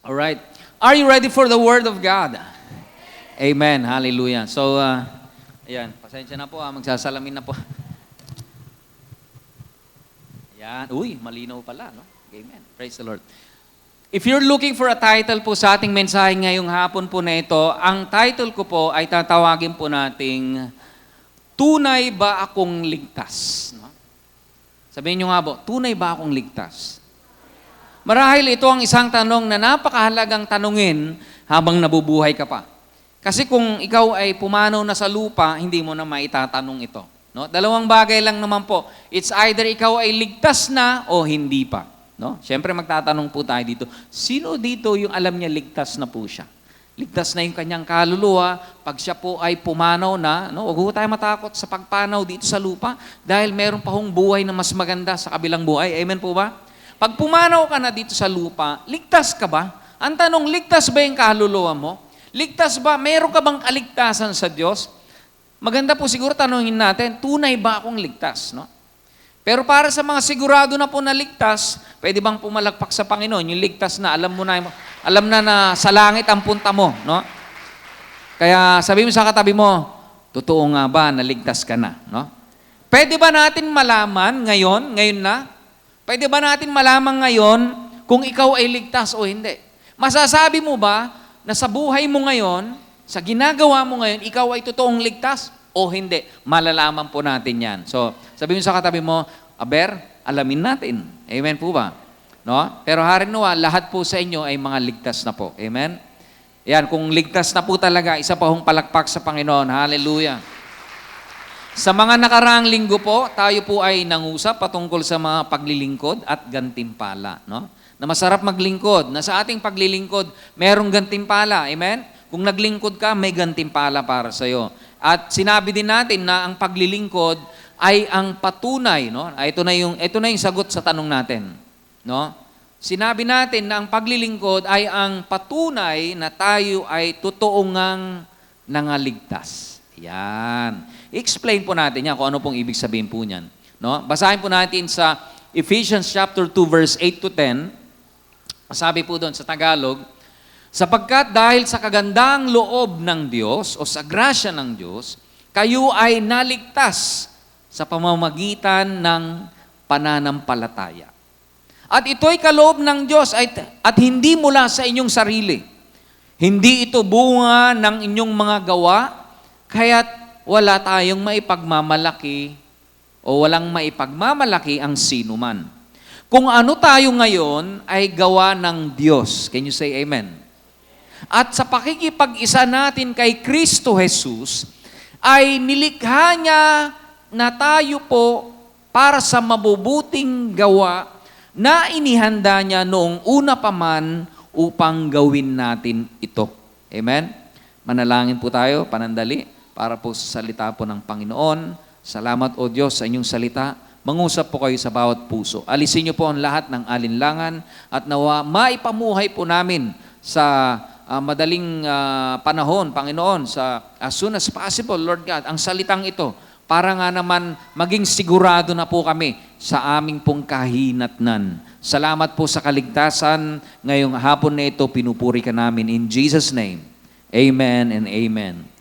Alright. Are you ready for the Word of God? Amen. Hallelujah. So, ayan. Pasensya na po magsasalamin na po. Ayan. Uy, malinaw pala, no? Amen. Praise the Lord. If you're looking for a title po sa ating mensahe ngayong hapon po na ito, ang title ko po ay tatawagin po nating Tunay ba akong ligtas? No? Sabihin nyo nga po, tunay ba akong ligtas? Marahil ito ang isang tanong na napakahalagang tanungin habang nabubuhay ka pa. Kasi kung ikaw ay pumanaw na sa lupa, hindi mo na maitatanong ito. No? Dalawang bagay lang naman po. It's either ikaw ay ligtas na o hindi pa. No? Siyempre magtatanong po tayo dito, sino dito yung alam niya ligtas na po siya? Ligtas na yung kanyang kaluluwa pag siya po ay pumanaw na. No? Huwag tayo matakot sa pagpanaw dito sa lupa dahil meron pa hong buhay na mas maganda sa kabilang buhay. Amen po ba? Pag pumanaw ka na dito sa lupa, ligtas ka ba? Ang tanong, ligtas ba yung kaluluwa mo? Ligtas ba? Meron ka bang kaligtasan sa Diyos? Maganda po siguro tanungin natin, tunay ba akong ligtas? No? Pero para sa mga sigurado na po na ligtas, pwede bang pumalakpak sa Panginoon? Yung ligtas na, alam na sa langit ang punta mo. No? Kaya sabi mo sa katabi mo, totoo nga ba na ligtas ka na? No? Pwede ba natin malaman ngayon na, pwede ba natin malaman ngayon kung ikaw ay ligtas o hindi? Masasabi mo ba na sa buhay mo ngayon, sa ginagawa mo ngayon, ikaw ay totoong ligtas o hindi? Malalaman po natin yan. So, sabi mo sa katabi mo, Aber, alamin natin. Amen po ba? No? Pero harinawa, lahat po sa inyo ay mga ligtas na po. Amen? Yan, kung ligtas na po talaga, isa pa hong palakpak sa Panginoon. Hallelujah. Sa mga nakaraang linggo po, tayo po ay nangusap patungkol sa mga paglilingkod at gantimpala. No? Na masarap maglingkod. Na sa ating paglilingkod, merong gantimpala. Amen? Kung naglingkod ka, may gantimpala para sa iyo. At sinabi din natin na ang paglilingkod ay ang patunay. No? Ito na yung sagot sa tanong natin. No? Sinabi natin na ang paglilingkod ay ang patunay na tayo ay totoong ngang nangaligtas. Yan. I-explain po natin yan kung ano pong ibig sabihin po niyan. No? Basahin po natin sa Ephesians chapter 2 verse 8 to 10. Sabi po doon sa Tagalog, sapagkat dahil sa kagandang loob ng Diyos o sa grasya ng Diyos, kayo ay naligtas sa pamamagitan ng pananampalataya. At ito'y kaloob ng Diyos at hindi mula sa inyong sarili. Hindi ito bunga ng inyong mga gawa, kaya't wala tayong maipagmamalaki o walang maipagmamalaki ang sinuman. Kung ano tayo ngayon ay gawa ng Diyos. Can you say amen? At sa pakikipag-isa natin kay Kristo Jesus, ay nilikha niya na tayo po para sa mabubuting gawa na inihanda niya noong una pa man upang gawin natin ito. Amen? Manalangin po tayo, panandali. Para po sa salita po ng Panginoon. Salamat o Diyos sa inyong salita. Mangusap po kayo sa bawat puso. Alisin niyo po ang lahat ng alinlangan at nawa maipamuhay po namin sa madaling panahon, Panginoon, sa as soon as possible, Lord God, ang salitang ito para nga naman maging sigurado na po kami sa aming pong kahinatnan. Salamat po sa kaligtasan. Ngayong hapon na ito, pinupuri ka namin in Jesus' name. Amen and amen.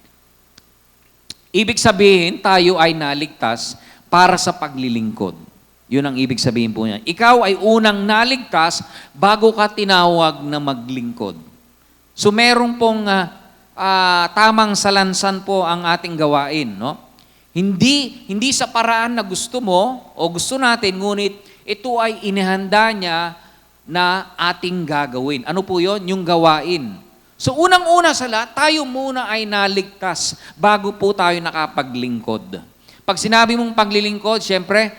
Ibig sabihin, tayo ay naligtas para sa paglilingkod. Yun ang ibig sabihin po niya. Ikaw ay unang naligtas bago ka tinawag na maglingkod. So meron pong tamang salansan po ang ating gawain. No? Hindi sa paraan na gusto mo o gusto natin, ngunit ito ay inihanda niya na ating gagawin. Ano po yun? Yung gawain. So unang-una sa lahat, tayo muna ay naligtas bago po tayo nakapaglingkod. Pag sinabi mong paglilingkod, syempre,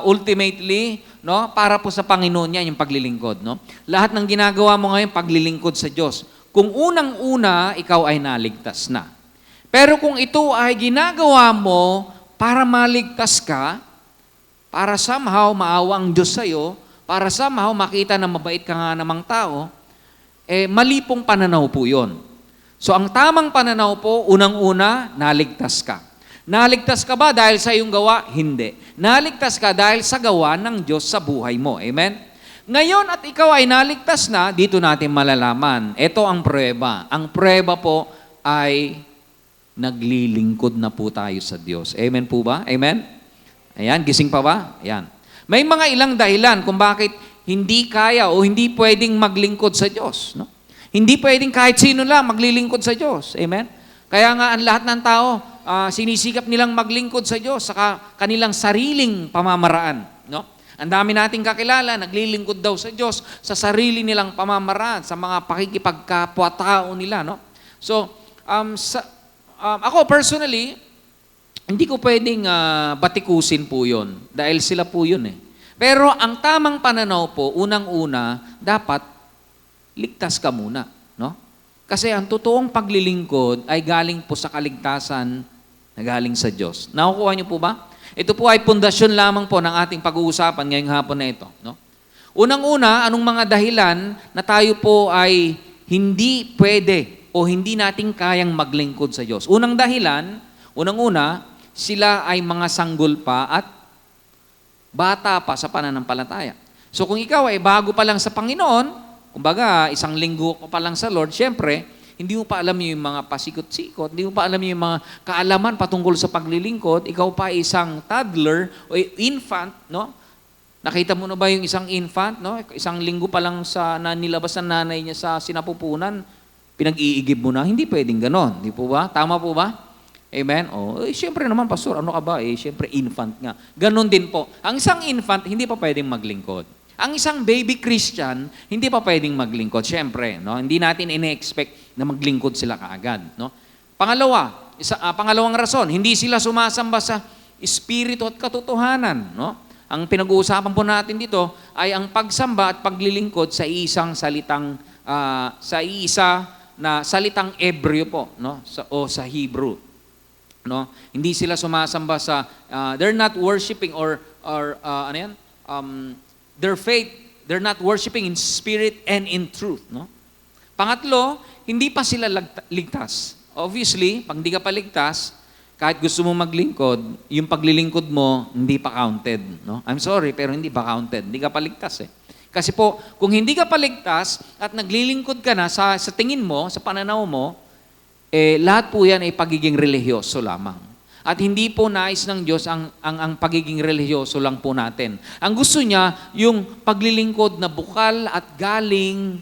ultimately, no, para po sa Panginoon yan yung paglilingkod. No? Lahat ng ginagawa mo ngayon, paglilingkod sa Diyos. Kung unang-una, ikaw ay naligtas na. Pero kung ito ay ginagawa mo para maligtas ka, para somehow maawa ang Diyos sa'yo, para somehow makita na mabait ka nga namang tao, mali pong pananaw po yun. So ang tamang pananaw po, unang-una, naligtas ka. Naligtas ka ba dahil sa iyong gawa? Hindi. Naligtas ka dahil sa gawa ng Diyos sa buhay mo. Amen? Ngayon at ikaw ay naligtas na, dito natin malalaman. Ito ang pruweba. Ang pruweba po ay naglilingkod na po tayo sa Diyos. Amen po ba? Amen? Ayan, gising pa ba? Ayan. May mga ilang dahilan kung bakit hindi kaya o hindi pwedeng maglingkod sa Diyos. No? Hindi pwedeng kahit sino lang maglilingkod sa Diyos. Amen? Kaya nga ang lahat ng tao, sinisikap nilang maglingkod sa Diyos sa kanilang sariling pamamaraan. No? Ang dami nating kakilala, naglilingkod daw sa Diyos sa sarili nilang pamamaraan, sa mga pakikipagkapwa-tao nila. No? So, ako personally, hindi ko pwedeng batikusin po yun dahil sila po yun eh. Pero ang tamang pananaw po, unang-una, dapat ligtas ka muna. No? Kasi ang totoong paglilingkod ay galing po sa kaligtasan na galing sa Diyos. Nakukuha niyo po ba? Ito po ay pundasyon lamang po ng ating pag-uusapan ngayong hapon na ito. No? Unang-una, anong mga dahilan na tayo po ay hindi pwede o hindi natin kayang maglingkod sa Diyos? Unang-una, sila ay mga sanggol pa at bata pa sa pananampalataya. So kung ikaw ay bago pa lang sa Panginoon, kumbaga isang linggo ka pa lang sa Lord, syempre, hindi mo pa alam yung mga pasikot-sikot, hindi mo pa alam yung mga kaalaman patungkol sa paglilingkod, ikaw pa isang toddler o infant, no? Nakita mo na ba yung isang infant, no? Isang linggo pa lang na nilabas ng nanay niya sa sinapupunan, pinag-iigib mo na, hindi pwedeng ganon. Di po ba? Tama po ba? Amen? Siyempre naman, pastor, ano ka ba? Siyempre, infant nga. Ganon din po. Ang isang infant, hindi pa pwedeng maglingkod. Ang isang baby Christian, hindi pa pwedeng maglingkod. Siyempre, no? Hindi natin ine-expect na maglingkod sila kaagad. No? Pangalawang rason, hindi sila sumasamba sa espiritu at katotohanan. No? Ang pinag-uusapan po natin dito ay ang pagsamba at paglilingkod sa isang salitang na salitang Ebreo po, no? Sa Hebrew, no? Hindi sila sumasamba sa they're not worshiping or their faith, they're not worshiping in spirit and in truth, no? Pangatlo, hindi pa sila ligtas. Obviously, pag hindi ka pa ligtas, kahit gusto mo maglingkod, yung paglilingkod mo hindi pa counted, no? I'm sorry, pero hindi pa counted. Hindi ka pa ligtas eh. Kasi po, kung hindi ka paligtas at naglilingkod ka na sa tingin mo, sa pananaw mo, lahat po yan ay pagiging religyoso lamang. At hindi po nais ng Diyos ang pagiging religyoso lang po natin. Ang gusto niya, yung paglilingkod na bukal at galing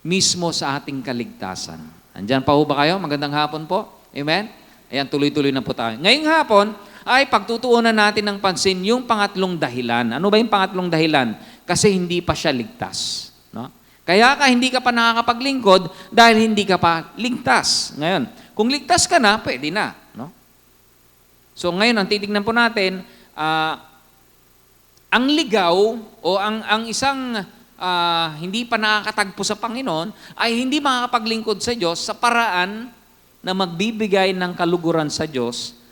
mismo sa ating kaligtasan. Andyan pa ho ba kayo? Magandang hapon po. Amen? Ayan, tuloy-tuloy na po tayo. Ngayong hapon, ay pagtutuunan natin ng pansin yung pangatlong dahilan. Ano ba yung pangatlong dahilan? Kasi hindi pa siya ligtas. No? Kaya hindi ka pa nakakapaglingkod dahil hindi ka pa ligtas. Ngayon, kung ligtas ka na, pwede na. No? So ngayon, ang titignan po natin, ang ligaw o ang isang hindi pa nakakatagpo sa Panginoon ay hindi makakapaglingkod sa Diyos sa paraan na magbibigay ng kaluguran sa Diyos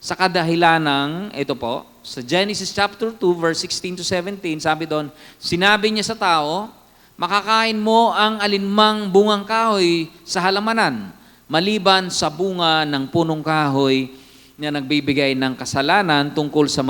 sa kadahilan ng, ito po, sa Genesis chapter 2, verse 16 to 17, sabi doon, sinabi niya sa tao, makakain mo ang alinmang bungang kahoy sa halamanan, maliban sa bunga ng punong kahoy na nagbibigay ng kasalanan tungkol sa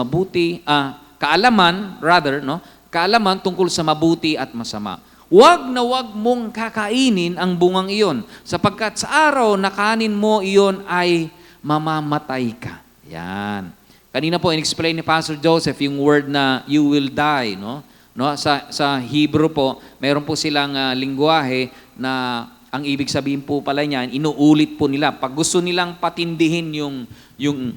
kaalaman tungkol sa mabuti at masama. Huwag na huwag mong kakainin ang bungang iyon, sapagkat sa araw na kanin mo iyon ay mamamatay ka. Yan. Kanina po in-explain ni Pastor Joseph yung word na you will die, no? Sa Hebrew po, meron po silang lingwahe na ang ibig sabihin po pala niyan, inuulit po nila. Pag gusto nilang patindihin yung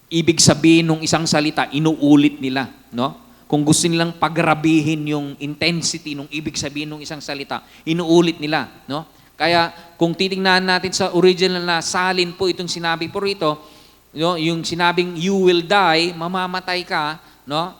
ibig sabihin ng isang salita, inuulit nila, no? Kung gusto nilang pagrabihin yung intensity ng ibig sabihin ng isang salita, inuulit nila, no? Kaya kung titingnan natin sa original na salin po itong sinabi po rito, yung sinabing you will die, mamamatay ka, no?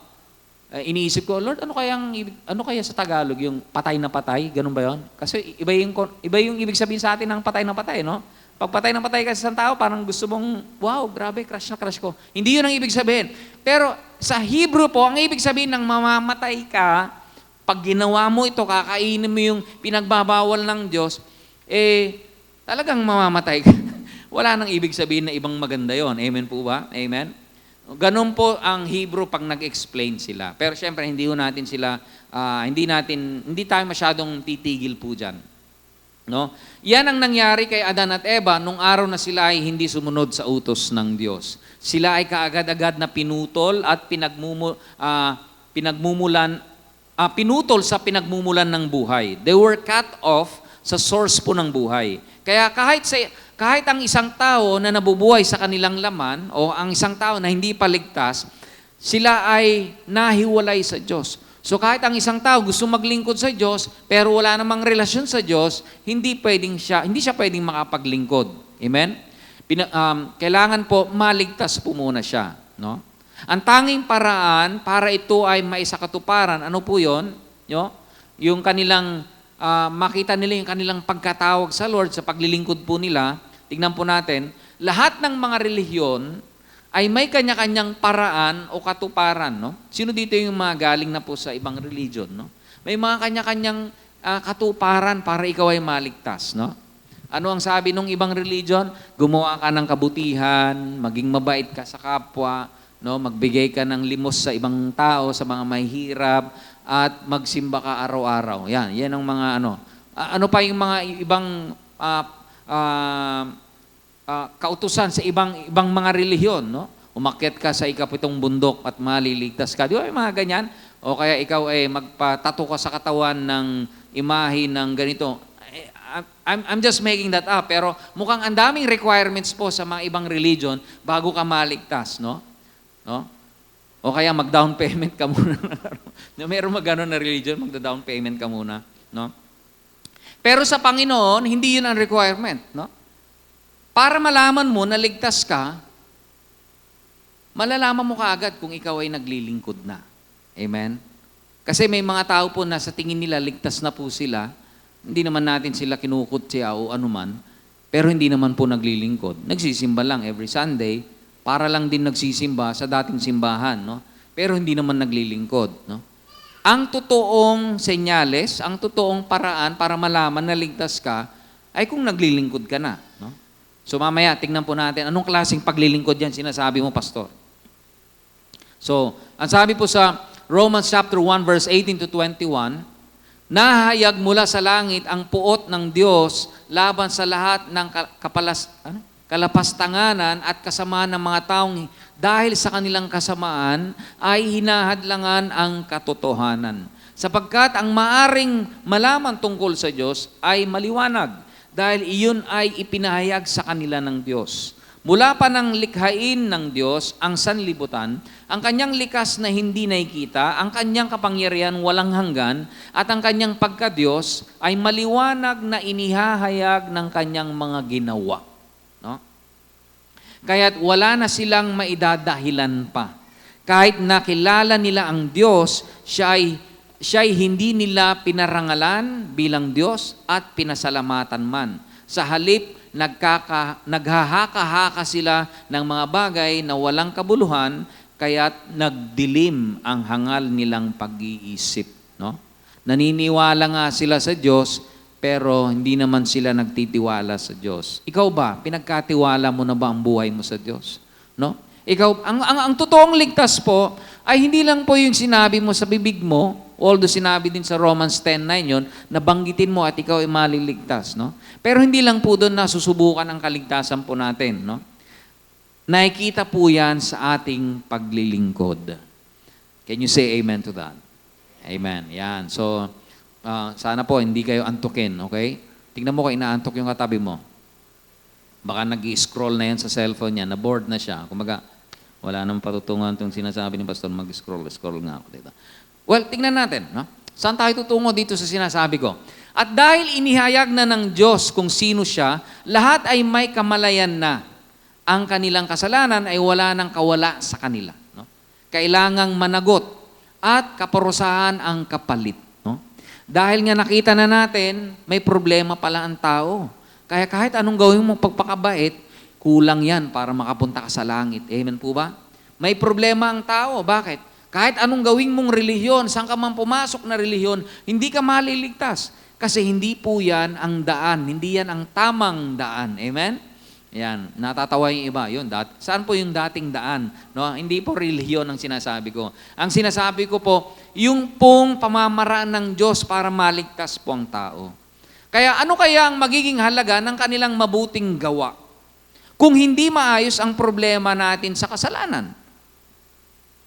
Iniisip ko, Lord, ano kaya sa Tagalog yung patay na patay? Ganun ba 'yon? Kasi iba yung ibig sabihin sa atin ng patay na patay, no? Pag patay na patay ka sa isang tao, parang gusto mong, wow, grabe, crush na crush ko. Hindi 'yun ang ibig sabihin. Pero sa Hebrew po, ang ibig sabihin ng mamamatay ka, pag ginawa mo ito, kakainin mo yung pinagbabawal ng Diyos, talagang mamamatay ka. Wala nang ibig sabihin na ibang maganda yon. Amen po ba? Amen? Ganun po ang Hebrew pag nag-explain sila. Pero syempre, hindi tayo masyadong titigil po dyan. No? Yan ang nangyari kay Adan at Eva nung araw na sila ay hindi sumunod sa utos ng Diyos. Sila ay kaagad-agad na pinutol at pinutol sa pinagmumulan ng buhay. They were cut off sa source po ng buhay. Kaya kahit ang isang tao na nabubuhay sa kanilang laman o ang isang tao na hindi pa ligtas, sila ay nahiwalay sa Diyos. So kahit ang isang tao gusto maglingkod sa Diyos, pero wala namang relasyon sa Diyos, hindi siya pwedeng makapaglingkod. Amen? Kailangan po maligtas po muna siya. No? Ang tanging paraan para ito ay maisakatuparan, ano po yun? Yung kanilang, makita nila yung kanilang pagkatawag sa Lord sa paglilingkod po nila. Tignan po natin, lahat ng mga relihiyon ay may kanya-kanyang paraan o katuparan, no? Sino dito yung mga galing na po sa ibang religion, no? May mga kanya-kanyang katuparan para ikaw ay maligtas, no? Ano ang sabi ng ibang religion? Gumawa ka ng kabutihan, maging mabait ka sa kapwa, no? Magbigay ka ng limos sa ibang tao, sa mga mahihirap, at magsimba ka araw-araw. Yan ang mga ano. Ano pa yung mga ibang kautusan sa ibang mga relihiyon, no? Umakyat ka sa ikapitong bundok at maliligtas ka. Di ba yung mga ganyan? O kaya ikaw ay magpatato ka sa katawan ng imahe ng ganito. I'm just making that up, pero mukhang ang daming requirements po sa mga ibang religion bago ka maligtas, no? O kaya mag-down payment ka muna. Meron mag-ano na religion, mag-down payment ka muna, no? Pero sa Panginoon, hindi yun ang requirement, no? Para malaman mo na ligtas ka, malalaman mo kaagad kung ikaw ay naglilingkod na. Amen? Kasi may mga tao po na sa tingin nila ligtas na po sila, hindi naman natin sila kinukutya o anuman, pero hindi naman po naglilingkod. Nagsisimba lang every Sunday, para lang din nagsisimba sa dating simbahan, no? Pero hindi naman naglilingkod, no? Ang totoong senyales, ang totoong paraan para malaman na ligtas ka, ay kung naglilingkod ka na, no? So mamaya, tingnan po natin, anong klaseng paglilingkod yan sinasabi mo, Pastor? So, ang sabi po sa Romans chapter 1, verse 18 to 21, nahayag mula sa langit ang puot ng Diyos laban sa lahat ng kalapastanganan at kasamaan ng mga taong dahil sa kanilang kasamaan ay hinahadlangan ang katotohanan. Sapagkat ang maaring malaman tungkol sa Diyos ay maliwanag dahil iyon ay ipinahayag sa kanila ng Diyos. Mula pa ng likhain ng Diyos ang sanlibutan, ang kanyang likas na hindi nakikita, ang kanyang kapangyarihan walang hanggan, at ang kanyang pagka-Diyos ay maliwanag na inihahayag ng kanyang mga ginawa. No? Kaya't wala na silang maidadahilan pa. Kahit nakilala nila ang Diyos, siya ay hindi nila pinarangalan bilang Diyos at pinasalamatan man. Sa halip, naghahaka-haka sila ng mga bagay na walang kabuluhan, kaya't nagdilim ang hangal nilang pag-iisip. No? Naniniwala nga sila sa Diyos, pero hindi naman sila nagtitiwala sa Diyos. Ikaw ba, pinagkatiwala mo na ba ang buhay mo sa Diyos? No? Ikaw, ang totoong ligtas po, ay hindi lang po yung sinabi mo sa bibig mo, although sinabi din sa Romans 10:9 yun, nabanggitin mo at ikaw ay maliligtas, no? Pero hindi lang po doon na susubukan ang kaligtasan po natin, no? Nakikita po yan sa ating paglilingkod. Can you say amen to that? Amen. Yan. So, sana po hindi kayo antukin, okay? Tingnan mo kung inaantok yung katabi mo. Baka nag-i-scroll na yan sa cellphone niya, na-bored na siya. Kumaga, wala namang patutungan itong sinasabi ni Pastor, mag-scroll nga ako dito. Well, tingnan natin, no? Saan tayo tutungo dito sa sinasabi ko? At dahil inihayag na ng Diyos kung sino siya, lahat ay may kamalayan na. Ang kanilang kasalanan ay wala nang kawala sa kanila. No? Kailangang managot at kaparusahan ang kapalit. No? Dahil nga nakita na natin, may problema pala ang tao. Kaya kahit anong gawin mo pagpakabait, kulang yan para makapunta ka sa langit. Amen po ba? May problema ang tao. Bakit? Kahit anong gawing mong relihiyon, saan ka man pumasok na relihiyon, hindi ka maliligtas. Kasi hindi po yan ang daan, hindi yan ang tamang daan. Amen? Yan, natatawa yung iba. Yun, saan po yung dating daan? No? Hindi po relihiyon ang sinasabi ko. Ang sinasabi ko po, yung pong pamamaraan ng Diyos para maligtas po ang tao. Kaya ano kaya ang magiging halaga ng kanilang mabuting gawa kung hindi maayos ang problema natin sa kasalanan?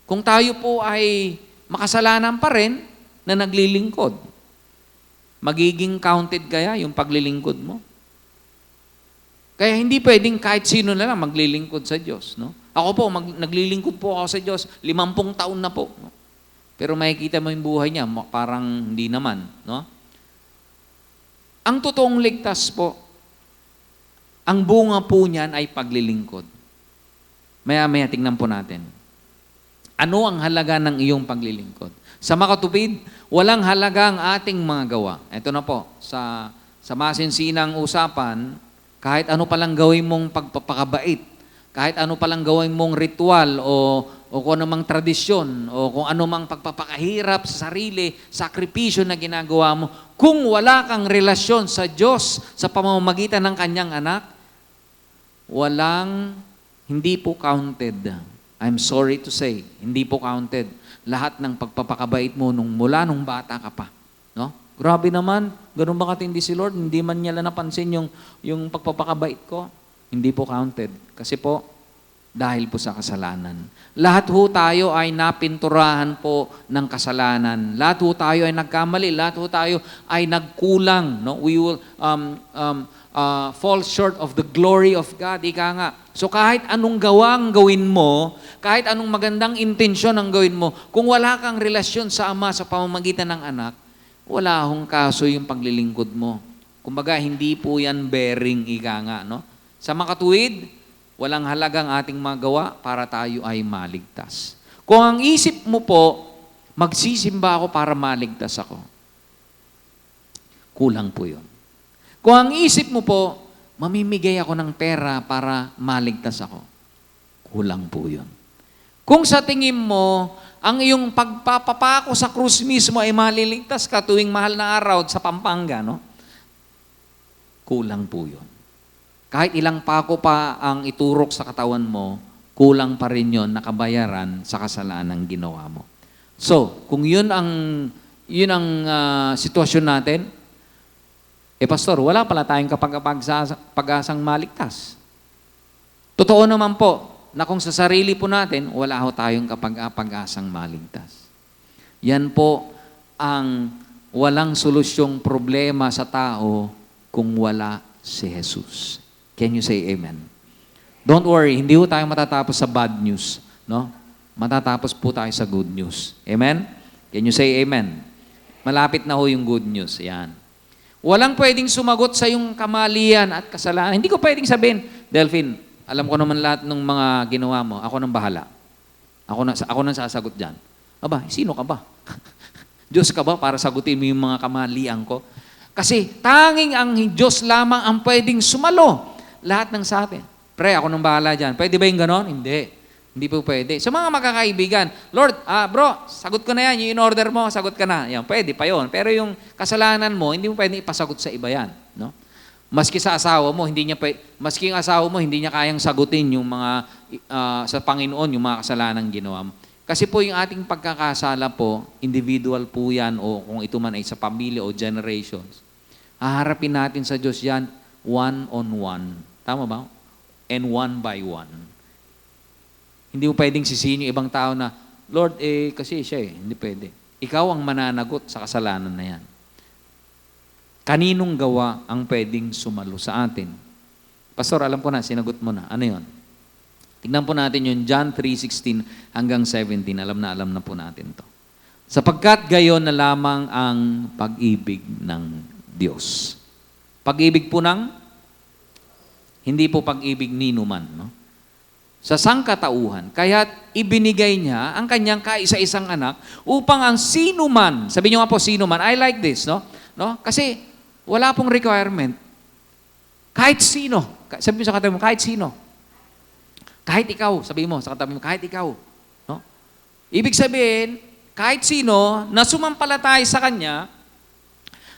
Kung tayo po ay makasalanan pa rin na naglilingkod, magiging counted kaya yung paglilingkod mo? Kaya hindi pwedeng kahit sino na lang maglilingkod sa Diyos. No? Ako po, naglilingkod po ako sa Diyos, 50 taon na po. No? Pero makikita mo yung buhay niya, parang hindi naman. No? Ang totoong ligtas po, ang bunga po niyan ay paglilingkod. Maya-maya tingnan po natin. Ano ang halaga ng iyong paglilingkod? Sa makatupid, walang halaga ang ating mga gawa. Ito na po, sa masinsinang usapan, kahit ano palang gawin mong pagpapakabait, kahit ano palang gawin mong ritual o kung anumang tradisyon o kung anumang pagpapakahirap sa sarili, sakripisyo na ginagawa mo, kung wala kang relasyon sa Diyos sa pamamagitan ng kanyang anak, hindi po counted. I'm sorry to say, hindi po counted. Lahat ng pagpapakabait mo mula nung bata ka pa. No? Grabe naman, ganun ba katindi si Lord? Hindi man niya lang napansin yung pagpapakabait ko? Hindi po counted. Kasi po, dahil po sa kasalanan. Lahat ho tayo ay napinturahan po ng kasalanan. Lahat ho tayo ay nagkamali. Lahat ho tayo ay nagkulang. No? We will fall short of the glory of God. Ika nga. So kahit anong gawin mo, kahit anong magandang intensyon ang gawin mo, kung wala kang relasyon sa Ama sa pamamagitan ng anak, wala hong kaso yung paglilingkod mo. Kumbaga, hindi po yan bearing, ika nga, no? Sa makatuwid, walang halagang ating magawa para tayo ay maligtas. Kung ang isip mo po, magsisimba ako para maligtas ako, kulang po yun. Kung ang isip mo po, mamimigay ako ng pera para maligtas ako, kulang po yun. Kung sa tingin mo, ang iyong pagpapapako sa krus mismo ay maliligtas ka tuwing mahal na araw sa Pampanga, no? Kulang po yun. Kahit ilang pako pa ang iturok sa katawan mo, kulang pa rin yun nakabayaran sa kasalanan ginawa mo. So, kung yun ang sitwasyon natin, pastor, wala pala tayong pag-asang maligtas. Totoo naman po, na kung sa sarili po natin, wala ho tayong pag-asang maligtas. Yan po ang walang solusyong problema sa tao kung wala si Jesus. Can you say amen? Don't worry, hindi ho tayo matatapos sa bad news. No? Matatapos po tayo sa good news. Amen? Can you say amen? Malapit na ho yung good news. Yan. Walang pwedeng sumagot sa yung kamalian at kasalanan. Hindi ko pwedeng sabihin, Delphine, alam ko naman lahat ng mga ginawa mo. Ako nang bahala. Ako nang sasagot dyan. Aba, sino ka ba? Diyos ka ba para sagutin mo yung mga kamalian ko? Kasi tanging ang Diyos lamang ang pwedeng sumalo lahat ng sa atin. Pre, ako nang bahala dyan. Pwede ba yung ganon? Hindi. Hindi po pwede. Sa mga magkakaibigan, Lord, bro, sagot ko na yan. Yung in-order mo, sagot ka na. Yan, pwede pa yon. Pero yung kasalanan mo, hindi mo pwede ipasagot sa iba yan. No? Maski sa asawa mo, maski ang asawa mo, hindi niya kayang sagutin yung mga, sa Panginoon, yung mga kasalanan ginawa mo. Kasi po yung ating pagkakasala po, individual po yan, o kung ito man ay sa pamilya o generations, haharapin natin sa Diyos yan, one-on-one. Tama ba? And one by one. Hindi mo pwedeng sisihin yung ibang tao na, Lord, kasi siya hindi pwede. Ikaw ang mananagot sa kasalanan na yan. Kaninong gawa ang pwedeng sumalo sa atin? Pastor, alam ko na, sinagot mo na. Ano yon? Tignan po natin yung John 3:16 hanggang 17. Alam na po natin to. Sapagkat gayon na lamang ang pag-ibig ng Diyos. Pag-ibig po hindi po pag-ibig ni numan, no? Sa sangkatauhan, kaya't ibinigay niya ang kanyang kaisa-isang anak upang ang sinuman, sabi niyo nga po sinuman, I like this, no? Kasi wala pong requirement. Kahit sino. Sabi mo sa katabi mo, kahit sino. Kahit ikaw. Sabi mo sa katabi mo, kahit ikaw. No? Ibig sabihin, kahit sino na sumampalatay sa Kanya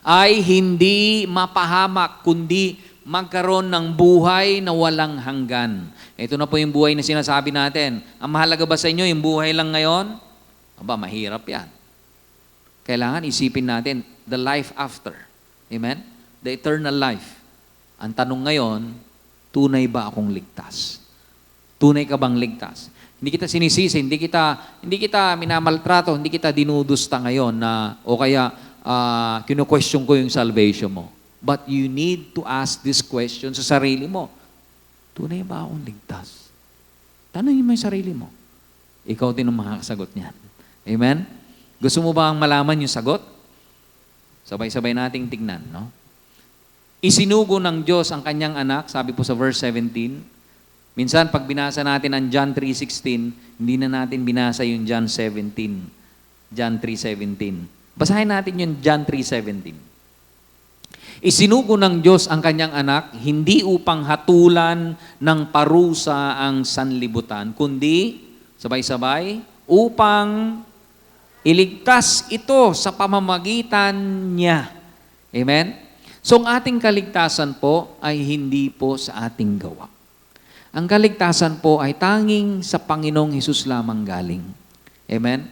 ay hindi mapahamak, kundi magkaroon ng buhay na walang hanggan. Ito na po yung buhay na sinasabi natin. Ang mahalaga ba sa inyo, yung buhay lang ngayon? Aba, mahirap yan. Kailangan isipin natin the life after. Amen? The eternal life. Ang tanong ngayon, tunay ba akong ligtas? Tunay ka bang ligtas? Hindi kita sinisisi, hindi kita minamaltrato, hindi kita dinudusta ngayon na o kaya kino-question ko yung salvation mo. But you need to ask this question sa sarili mo. Tunay ba akong ligtas? Tanungin mo yung sarili mo. Ikaw din ang makakasagot niyan. Amen? Gusto mo ba ang malaman yung sagot? Sabay-sabay nating tignan, no? Isinugo ng Diyos ang kanyang anak, sabi po sa verse 17. Minsan, pag binasa natin ang John 3:16, hindi na natin binasa yung John 17. John 3:17. Basahin natin yung John 3:17. Isinugo ng Diyos ang kanyang anak, hindi upang hatulan ng parusa ang sanlibutan, kundi, sabay-sabay, upang iligtas ito sa pamamagitan niya. Amen? So, ang ating kaligtasan po ay hindi po sa ating gawa. Ang kaligtasan po ay tanging sa Panginoong Hesus lamang galing. Amen?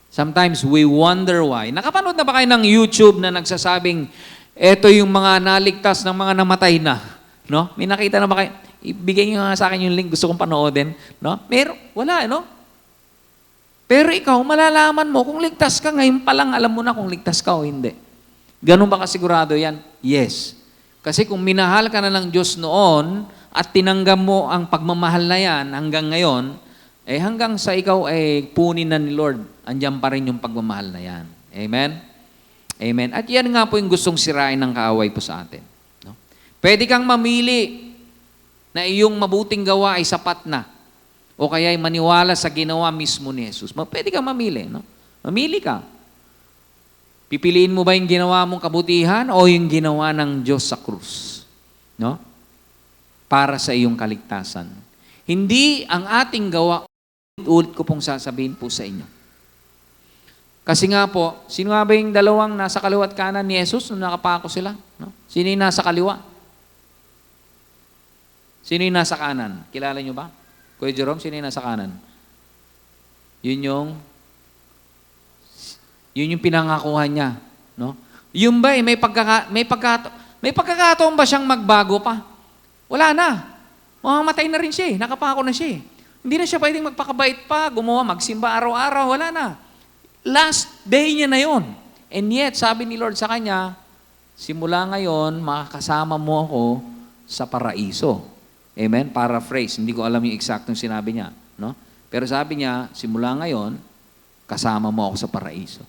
Sometimes we wonder why. Nakapanood na ba kayo ng YouTube na nagsasabing, eto yung mga naligtas ng mga namatay na? No? May nakita na ba kayo? Ibigay niyo nga sa akin yung link, gusto kong panoodin. No? Pero, wala, no? Pero ikaw, malalaman mo, kung ligtas ka, ngayon pa lang alam mo na kung ligtas ka o hindi. Ganun ba kasigurado yan? Yes. Kasi kung minahal ka na ng Diyos noon at tinanggap mo ang pagmamahal na yan hanggang ngayon, eh hanggang sa ikaw ay punin na ni Lord, andyan pa rin yung pagmamahal na yan. Amen? Amen. At yan nga po yung gustong sirain ng kaaway po sa atin. No? Pwede kang mamili na iyong mabuting gawa ay sapat na o kaya ay maniwala sa ginawa mismo ni Jesus. Pwede kang mamili. No? Mamili ka. Pipiliin mo ba yung ginawa mong kabutihan o yung ginawa ng Diyos sa krus? No? Para sa iyong kaligtasan. Hindi ang ating gawa, ulit ko pong sasabihin po sa inyo. Kasi nga po, sino nga ba yung dalawang nasa kaliwa at kanan ni Jesus nung nakapako sila? No? Sino yung nasa kaliwa? Sino yung nasa kanan? Kilala nyo ba? Kuya Jerome, sino yung nasa kanan? Yun yung pinangakuhan niya, no? Yung ba may pagkakataon ba siyang magbago pa? Wala na. Mamamatay na rin siya, nakapako na siya. Hindi na siya pwedeng magpakabait pa, gumawa, magsimba araw-araw, wala na. Last day niya na yon. And yet, sabi ni Lord sa kanya, simula ngayon, makakasama mo ako sa paraiso. Amen? Paraphrase, hindi ko alam yung eksaktong sinabi niya, no? Pero sabi niya, simula ngayon, kasama mo ako sa paraiso.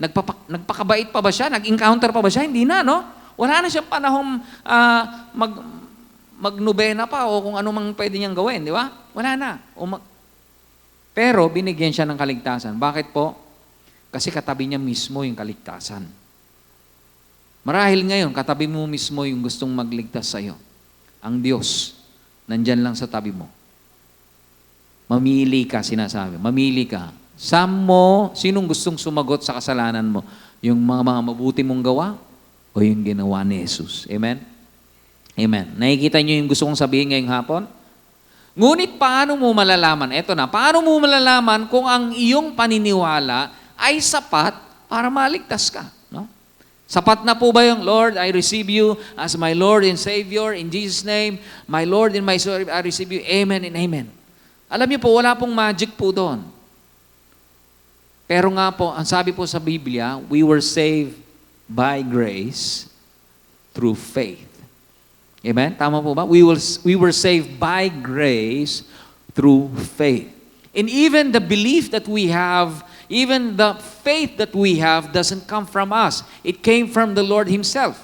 Nagpakabait pa ba siya? Nag-encounter pa ba siya? Hindi na, no? Wala na siyang panahong magnobena pa o kung ano mang pwede niyang gawin, di ba? Wala na. Pero binigyan siya ng kaligtasan. Bakit po? Kasi katabi niya mismo yung kaligtasan. Marahil ngayon, katabi mo mismo yung gustong magligtas sa'yo. Ang Diyos, nandyan lang sa tabi mo. Mamili ka, sinasabi. Mamili ka. Sinong gustong sumagot sa kasalanan mo? Yung mga mabuti mong gawa o yung ginawa ni Jesus? Amen? Amen. Nakikita niyo yung gusto kong sabihin ngayong hapon? Ngunit paano mo malalaman? Eto na, paano mo malalaman kung ang iyong paniniwala ay sapat para maligtas ka? No? Sapat na po ba yung, Lord, I receive you as my Lord and Savior in Jesus' name. My Lord and my Savior, I receive you. Amen and amen. Alam niyo po, wala pong magic po doon. Pero nga po, ang sabi po sa Biblia, we were saved by grace through faith. Amen? Tama po ba? We were saved by grace through faith. And even the belief that we have, even the faith that we have doesn't come from us. It came from the Lord Himself.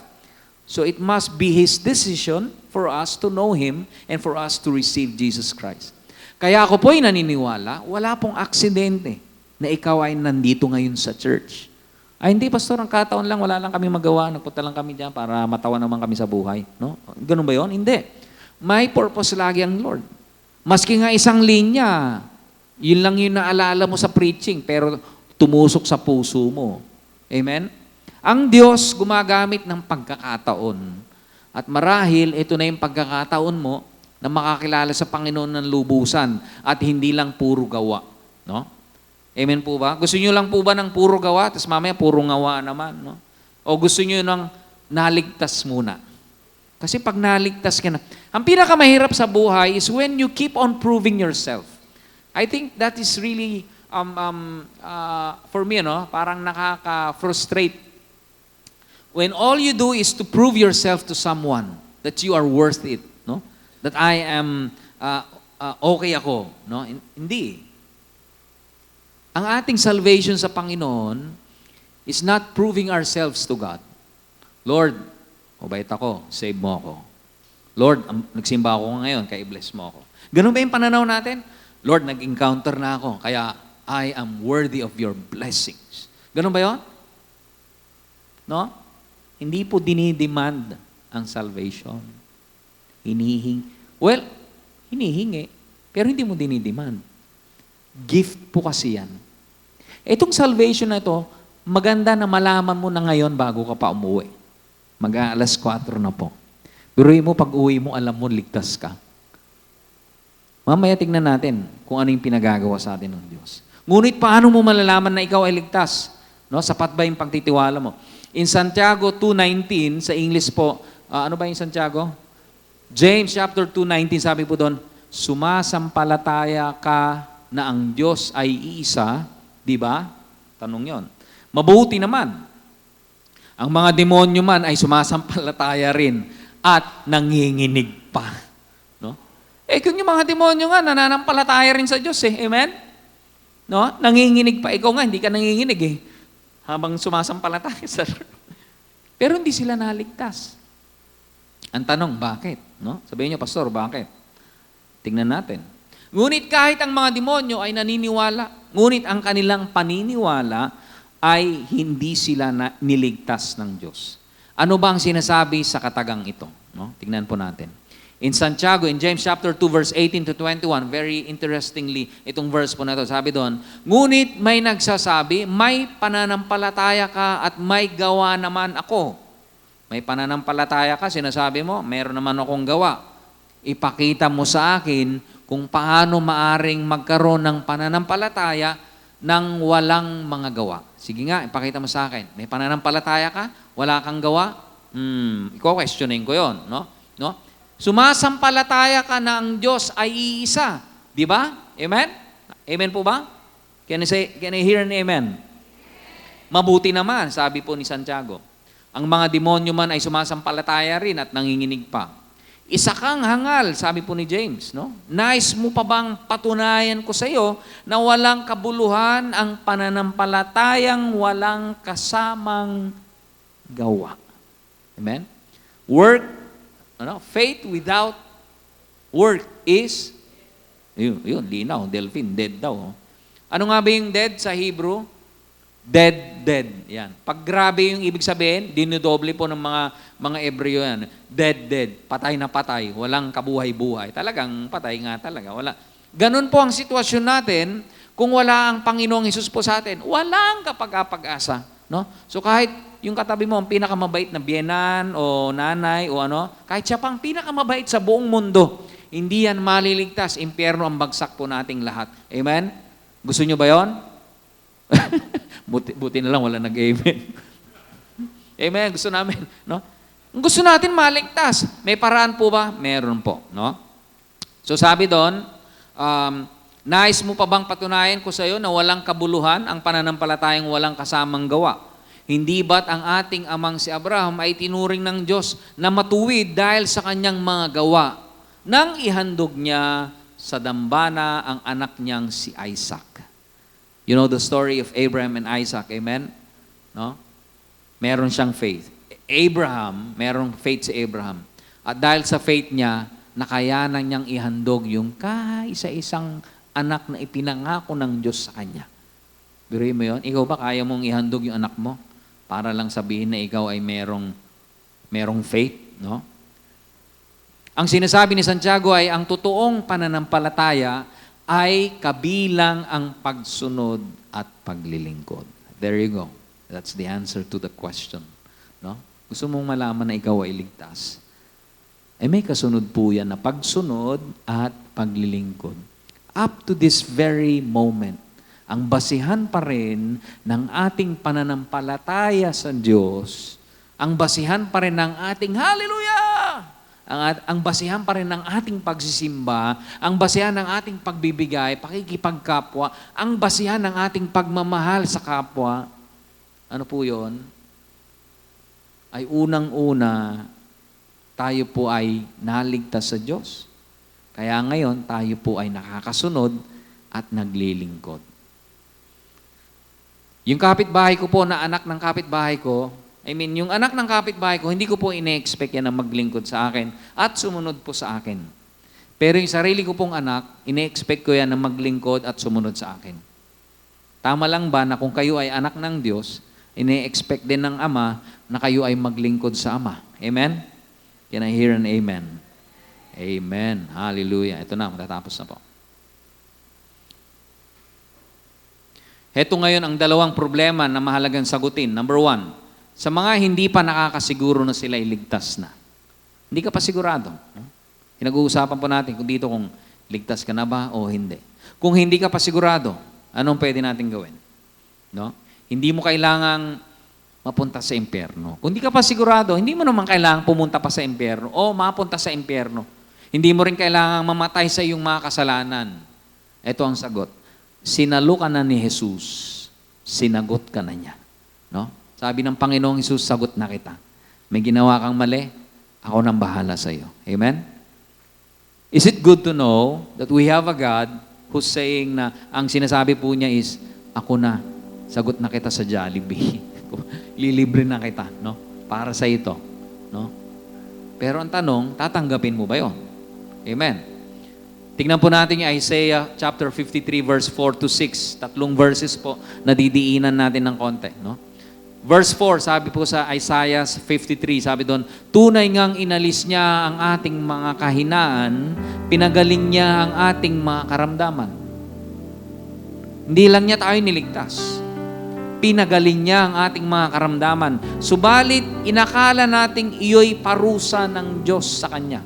So it must be His decision for us to know Him and for us to receive Jesus Christ. Kaya ako po'y naniniwala, wala pong aksidente na ikaw ay nandito ngayon sa church. Ay, hindi, pastor, ang kataon lang, wala lang kami magawa, nagpunta lang kami dyan para matawa naman kami sa buhay. No? Ganun ba yon? Hindi. May purpose lagi ang Lord. Maski nga isang linya, yun lang yung naalala mo sa preaching, pero tumusok sa puso mo. Amen? Ang Diyos gumagamit ng pagkakataon. At marahil, ito na yung pagkakataon mo na makakilala sa Panginoon ng lubusan at hindi lang puro gawa. No? Amen po ba? Gusto nyo lang po ba ng puro gawa, tapos mamaya puro ngawa naman? No? O gusto nyo ng naligtas muna? Kasi pag naligtas ka na, ang pinakamahirap sa buhay is when you keep on proving yourself. I think that is really, for me, no, parang nakaka-frustrate. When all you do is to prove yourself to someone that you are worth it, no? That I am okay ako, no? Hindi. Ang ating salvation sa Panginoon is not proving ourselves to God. Lord, mabait ako, save mo ako. Lord, nagsimba ako ngayon, kaya i-bless mo ako. Ganun ba yung pananaw natin? Lord, nag-encounter na ako, kaya I am worthy of your blessings. Ganun ba yun? No? Hindi po dinidemand ang salvation. Hinihingi, pero hindi mo dinidemand. Gift po kasi yan. Itong salvation na ito, maganda na malaman mo na ngayon bago ka pa umuwi. Mag-aalas 4 na po. Biruin mo, pag uwi mo, alam mo, ligtas ka. Mamaya tignan natin kung ano yung pinagagawa sa atin ng Diyos. Ngunit paano mo malalaman na ikaw ay ligtas? No? Sapat ba yung pagtitiwala mo? In Santiago 2:19, sa English po, ano ba yung Santiago? James chapter 2:19, sabi po doon, sumasampalataya ka na ang Diyos ay iisa, di ba? Tanong yon. Mabuti naman. Ang mga demonyo man ay sumasampalataya rin at nanginginig pa. No? Kung yung mga demonyo nga, nananampalataya rin sa Diyos Amen? No? Nanginginig pa. Ikaw nga, hindi ka nanginginig habang sumasampalataya sa Lord. Pero hindi sila naligtas. Ang tanong, bakit? No? Sabihin niyo, Pastor, bakit? Tingnan natin. Ngunit kahit ang mga demonyo ay naniniwala, ngunit ang kanilang paniniwala ay hindi sila niligtas ng Diyos. Ano ba ang sinasabi sa katagang ito? No? Tingnan po natin. In Santiago, in James chapter 2, verse 18 to 21, very interestingly, itong verse po na ito, sabi doon, ngunit may nagsasabi, may pananampalataya ka at may gawa naman ako. May pananampalataya ka, sinasabi mo, meron naman akong gawa. Ipakita mo sa akin kung paano maaring magkaroon ng pananampalataya nang walang mga gawa. Sige nga, ipakita mo sa akin. May pananampalataya ka? Wala kang gawa? Iko-questioning ko yon, no? Sumasampalataya ka na ang Diyos ay iisa. Di ba? Amen? Amen po ba? Can I hear an amen? Mabuti naman, sabi po ni Santiago. Ang mga demonyo man ay sumasampalataya rin at nanginginig pa. Isa kang hangal, sabi po ni James, no? Nais mo pa bang patunayan ko sa iyo na walang kabuluhan ang pananampalatayang walang kasamang gawa? Amen? Faith without work is, yun, linaw, Delphine, dead daw. Ano nga ba yung dead sa Hebrew? Dead. Yan. Pag grabe yung ibig sabihin, dinodoble po ng mga Ebreo yan. Dead. Patay na patay. Walang kabuhay-buhay. Talagang patay nga talaga. Wala. Ganun po ang sitwasyon natin kung wala ang Panginoong Hesus po sa atin. Walang kapag-asa. No? So kahit yung katabi mo, ang pinakamabait na biyenan o nanay o kahit siya pang pinakamabait sa buong mundo, hindi yan maliligtas. Impyerno ang bagsak po nating lahat. Amen? Gusto nyo ba yon? Buti na lang wala nag-amen. Amen, gusto namin, no? Gusto natin maligtas. May paraan po ba? Meron po, no? So sabi doon, nais mo pa bang patunayan ko sa iyo na walang kabuluhan ang pananampalatayang walang kasamang gawa? Hindi ba't ang ating amang si Abraham ay tinuring ng Diyos na matuwid dahil sa kanyang mga gawa nang ihandog niya sa dambana ang anak niyang si Isaac? You know the story of Abraham and Isaac, amen? No? Meron siyang faith. Abraham, merong faith si Abraham. At dahil sa faith niya, nakayanan niyang ihandog yung kaisa-isang anak na ipinangako ng Diyos sa kanya. Biruin mo yun? Ikaw ba kaya mong ihandog yung anak mo para lang sabihin na ikaw ay merong faith, no? Ang sinasabi ni Santiago ay ang totoong pananampalataya ay kabilang ang pagsunod at paglilingkod. There you go. That's the answer to the question. No? Gusto mong malaman na ikaw ay ligtas. ay may kasunod po yan na pagsunod at paglilingkod. Up to this very moment, ang basihan pa rin ng ating pananampalataya sa Diyos, ang basihan pa rin ng ating hallelujah! Ang basihan pa rin ng ating pagsisimba, ang basihan ng ating pagbibigay, pakikipagkapwa, ang basihan ng ating pagmamahal sa kapwa, ano po yun? Ay unang-una, tayo po ay naligtas sa Diyos. Kaya ngayon, tayo po ay nakakasunod at naglilingkod. Yung kapitbahay ko po na anak ng kapitbahay ko, yung anak ng kapitbahay ko, hindi ko po ine-expect yan na maglingkod sa akin at sumunod po sa akin. Pero yung sarili ko pong anak, ine-expect ko yan na maglingkod at sumunod sa akin. Tama lang ba na kung kayo ay anak ng Diyos, ine-expect din ng Ama na kayo ay maglingkod sa Ama? Amen? Can I hear an amen? Amen. Hallelujah. Ito na, matatapos na po. Heto ngayon ang dalawang problema na mahalagang sagutin. Number 1, sa mga hindi pa nakakasiguro na sila iligtas na. Hindi ka pa sigurado. No? Pinag-uusapan po natin kung ligtas ka na ba o hindi. Kung hindi ka pa sigurado, anong pwede natin gawin? No? Hindi mo kailangang mapunta sa impyerno. Kung hindi ka pa sigurado, hindi mo naman kailangang pumunta pa sa impyerno o mapunta sa impyerno. Hindi mo rin kailangang mamatay sa iyong mga kasalanan. Ito ang sagot. Sinalo ka na ni Jesus. Sinagot ka na niya. No? Sabi ng Panginoong Hesus, sagot na kita. May ginawa kang mali, ako nang bahala sa iyo. Amen? Is it good to know that we have a God who's saying na ang sinasabi po niya is, ako na, sagot na kita sa Jollibee. Lilibre na kita, no? Para sa ito, no? Pero ang tanong, tatanggapin mo ba yon? Amen. Tingnan po natin yung Isaiah chapter 53 verse 4 to 6. 3 verses po na didiinan natin ng konti, no? Verse 4, sabi po sa Isaiah 53, sabi doon, tunay ngang inalis niya ang ating mga kahinaan, pinagaling niya ang ating mga karamdaman. Hindi lang niya tayo niligtas. Pinagaling niya ang ating mga karamdaman. Subalit, inakala nating iyo'y parusa ng Diyos sa Kanya.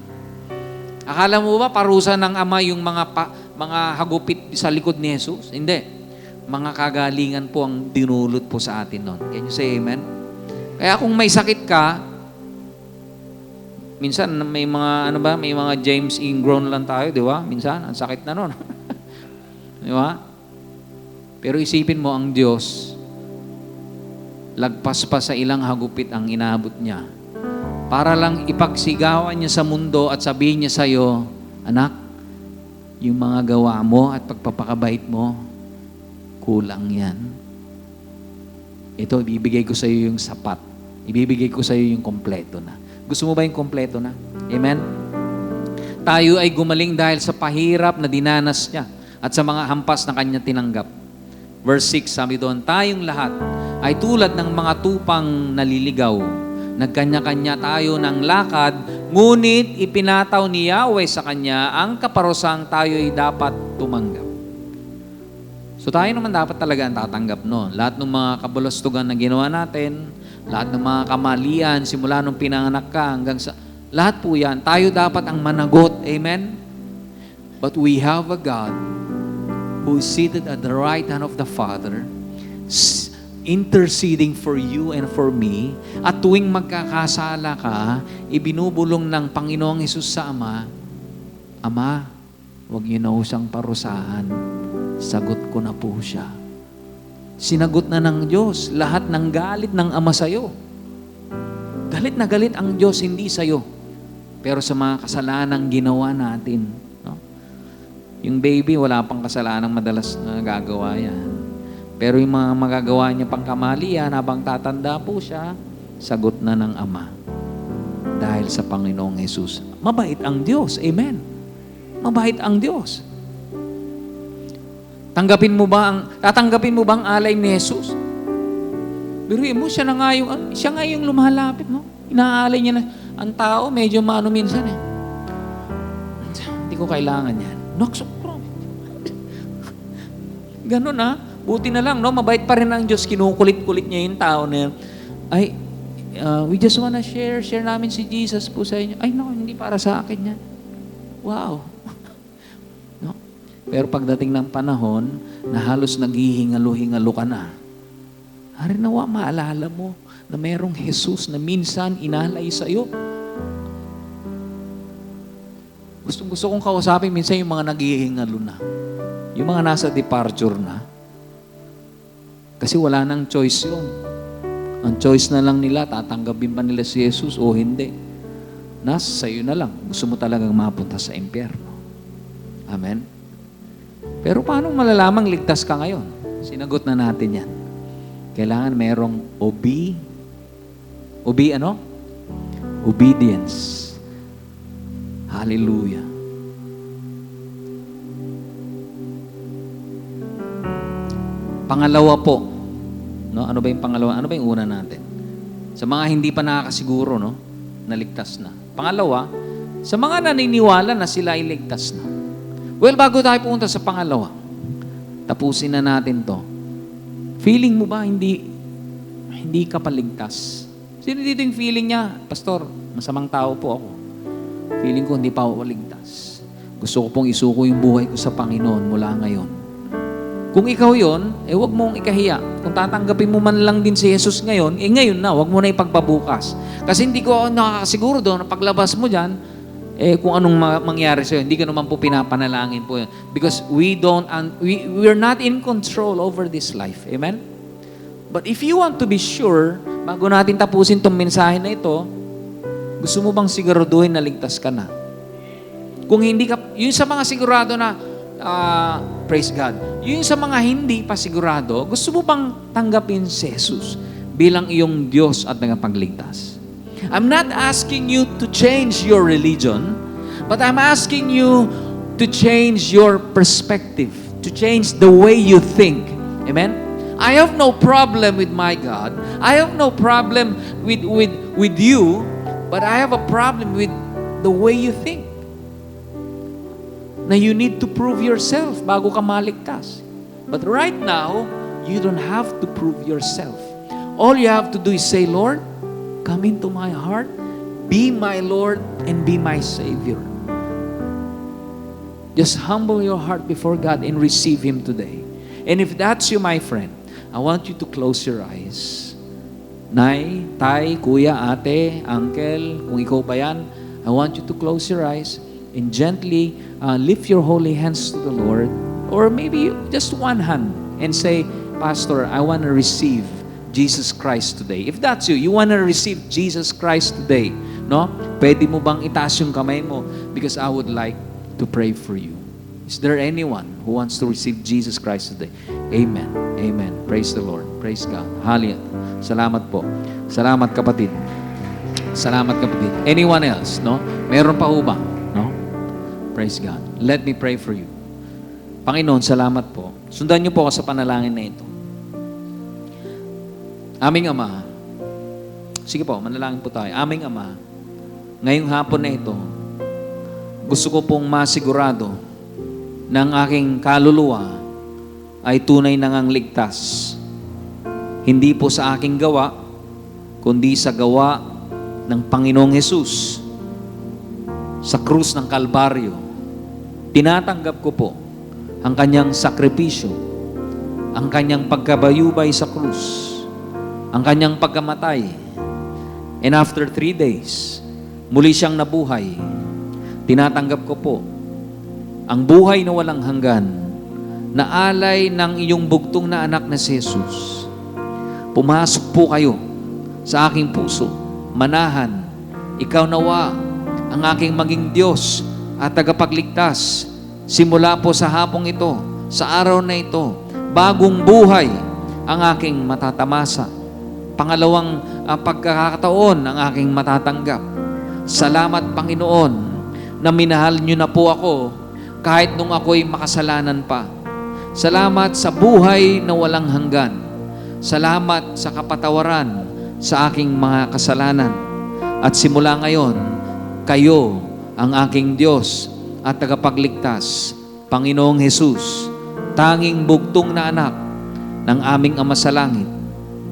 Akala mo ba parusa ng Ama yung mga hagupit sa likod ni Jesus? Hindi. Mga kagalingan po ang dinulot po sa atin noon. Can you say amen? Kaya kung may sakit ka, minsan may mga, may mga James Ingrown lang tayo, di ba? Minsan, ang sakit na noon. Di ba? Pero isipin mo ang Diyos, lagpas pa sa ilang hagupit ang inaabot niya. Para lang ipagsigawan niya sa mundo at sabihin niya sa'yo, anak, yung mga gawa mo at pagpapakabait mo, kulang yan. Ito, ibibigay ko sa iyo yung sapat. Ibibigay ko sa iyo yung kompleto na. Gusto mo ba yung kompleto na? Amen? Tayo ay gumaling dahil sa pahirap na dinanas niya at sa mga hampas na kanya tinanggap. Verse 6, sabi doon, tayong lahat ay tulad ng mga tupang naliligaw. Nagkanya-kanya tayo ng lakad, ngunit ipinataw ni Yahweh sa kanya ang kaparusang tayo ay dapat tumanggap. So tayo naman dapat talaga ang tatanggap noon. Lahat ng mga kabulastugan na ginawa natin, lahat ng mga kamalian, simula nung pinanganak ka hanggang sa... Lahat po yan, tayo dapat ang managot. Amen? But we have a God who is seated at the right hand of the Father, interceding for you and for me. At tuwing magkakasala ka, ibinubulong ng Panginoong Hesus sa Ama, Ama, huwag niyo na usang parusahan. Sagot ko na po siya. Sinagot na ng Diyos lahat ng galit ng Ama sa'yo. Galit na galit ang Diyos, hindi sa'yo. Pero sa mga kasalanang ginawa natin. No? Yung baby, wala pang kasalanang madalas na gagawa yan. Pero yung mga magagawa niya pang kamalian, habang tatanda po siya, sagot na ng Ama. Dahil sa Panginoong Hesus. Mabait ang Diyos. Amen. Mabait ang Diyos. Tatanggapin mo ba ang alay ni Jesus? Biruin mo, siya nga yung lumalapit, no? Inaalay niya na, ang tao medyo maano minsan eh. Hindi ko kailangan yan. Naksokro. Ganun ah. Buti na lang, no? Mabait pa rin ang Diyos. Kinukulit-kulit niya yung tao na yan. Ay, we just wanna share namin si Jesus po sa inyo. Ay, no, hindi para sa akin yan. Wow. No? Pero pagdating ng panahon, na halos naghihingalo-hingalo ka na, hari nawa, maalala mo na merong Jesus na minsan inalay sa iyo. Gusto kong kausapin minsan yung mga naghihingalo na. Yung mga nasa departure na. Kasi wala nang choice yun. Ang choice na lang nila, tatanggapin ba nila si Jesus o hindi. Nasa sa'yo na lang. Gusto mo talagang mapunta sa impyerno. Amen? Pero paano malalamang ligtas ka ngayon? Sinagot na natin yan. Kailangan merong obedience. Hallelujah. Pangalawa po, no? Ano ba yung pangalawa? Ano ba yung una natin? Sa mga hindi pa nakakasiguro, no? Naligtas na. Pangalawa, sa mga naniniwala na sila ay ligtas na. Well, bago tayo pumunta sa pangalawa, tapusin na natin to. Feeling mo ba hindi ka paligtas? Sino dito yung feeling niya? Pastor, masamang tao po ako. Feeling ko hindi pa ako paligtas. Gusto ko pong isuko yung buhay ko sa Panginoon mula ngayon. Kung ikaw yon, wag mong ikahiya. Kung tatanggapin mo man lang din si Jesus ngayon, ngayon na, wag mo na ipagpabukas. Kasi hindi ko nakakasiguro doon na paglabas mo dyan, kung anong mangyari sa'yo. Hindi ka naman po pinapanalangin po yun. Because we're not in control over this life. Amen? But if you want to be sure, bago natin tapusin itong mensahe na ito, gusto mo bang siguraduhin na ligtas ka na? Kung hindi ka, yun sa mga sigurado na, praise God, yun sa mga hindi pa sigurado, gusto mo bang tanggapin si Jesus bilang iyong Diyos at tagapagligtas? I'm not asking you to change your religion, but I'm asking you to change your perspective, to change the way you think. Amen? I have no problem with my God. I have no problem with you, but I have a problem with the way you think. Na you need to prove yourself bago ka maligtas. But right now, you don't have to prove yourself. All you have to do is say, Lord, come into my heart, be my Lord, and be my Savior. Just humble your heart before God and receive Him today. And if that's you, my friend, I want you to close your eyes. Nay, tay, kuya, ate, uncle, kung ikaw ba yan, I want you to close your eyes and gently lift your holy hands to the Lord. Or maybe just one hand and say, Pastor, I want to receive Jesus Christ today. If that's you, you want to receive Jesus Christ today, no? Pwede mo bang itaas yung kamay mo? Because I would like to pray for you. Is there anyone who wants to receive Jesus Christ today? Amen. Amen. Praise the Lord. Praise God. Hallelujah. Salamat po. Salamat kapatid. Salamat kapatid. Anyone else, no? Meron pa ho ba? No? Praise God. Let me pray for you. Panginoon, salamat po. Sundan niyo po ako sa panalangin na ito. Aming Ama, sige po, manalangin po tayo. Aming Ama, ngayong hapon na ito, gusto ko pong masigurado na ang aking kaluluwa ay tunay nang ligtas. Hindi po sa aking gawa, kundi sa gawa ng Panginoong Hesus sa krus ng Kalbaryo. Tinatanggap ko po ang kanyang sakripisyo, ang kanyang pagkabayubay sa krus, ang kanyang pagkamatay. And after 3 days, muli siyang nabuhay. Tinatanggap ko po ang buhay na walang hanggan na alay ng iyong bugtong na anak na si Jesus. Pumasok po kayo sa aking puso. Manahan, ikaw nawa ang aking maging Diyos at tagapagligtas. Simula po sa hapong ito, sa araw na ito, bagong buhay ang aking matatamasa. Pangalawang pagkakataon ang aking matatanggap. Salamat, Panginoon, na minahal niyo na po ako kahit nung ako'y makasalanan pa. Salamat sa buhay na walang hanggan. Salamat sa kapatawaran sa aking mga kasalanan. At simula ngayon, kayo ang aking Diyos at tagapagligtas, Panginoong Hesus, tanging bugtong na anak ng aming Ama sa langit.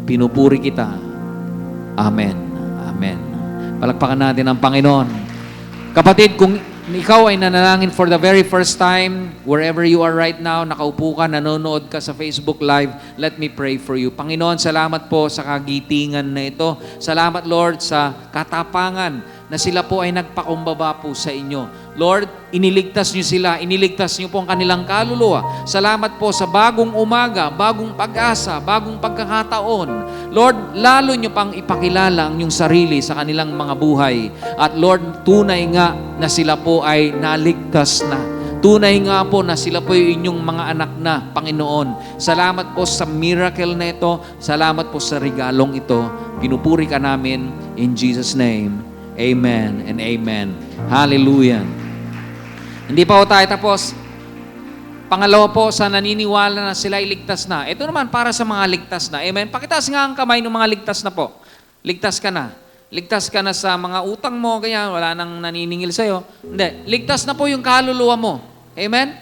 Pinupuri kita. Amen. Amen. Palakpakan natin ang Panginoon. Kapatid, kung ikaw ay nanalangin for the very first time, wherever you are right now, nakaupo ka, nanonood ka sa Facebook Live, let me pray for you. Panginoon, salamat po sa kagitingan na ito. Salamat, Lord, sa katapangan na sila po ay nagpakumbaba po sa inyo. Lord, iniligtas niyo sila, iniligtas niyo po ang kanilang kaluluwa. Salamat po sa bagong umaga, bagong pag-asa, bagong pagkakataon. Lord, lalo niyo pang ipakilala ang inyong sarili sa kanilang mga buhay. At Lord, tunay nga na sila po ay naligtas na. Tunay nga po na sila po yung inyong mga anak na, Panginoon. Salamat po sa miracle na ito. Salamat po sa regalong ito. Pinupuri ka namin in Jesus' name. Amen and amen. Hallelujah. Hindi pa po tayo tapos. Pangalawa po, sa naniniwala na sila ay ligtas na. Ito naman para sa mga ligtas na. Amen. Pakitaas nga ang kamay ng mga ligtas na po. Ligtas ka na. Ligtas ka na sa mga utang mo, kaya wala nang naniningil sa'yo. Hindi. Ligtas na po yung kaluluwa mo. Amen?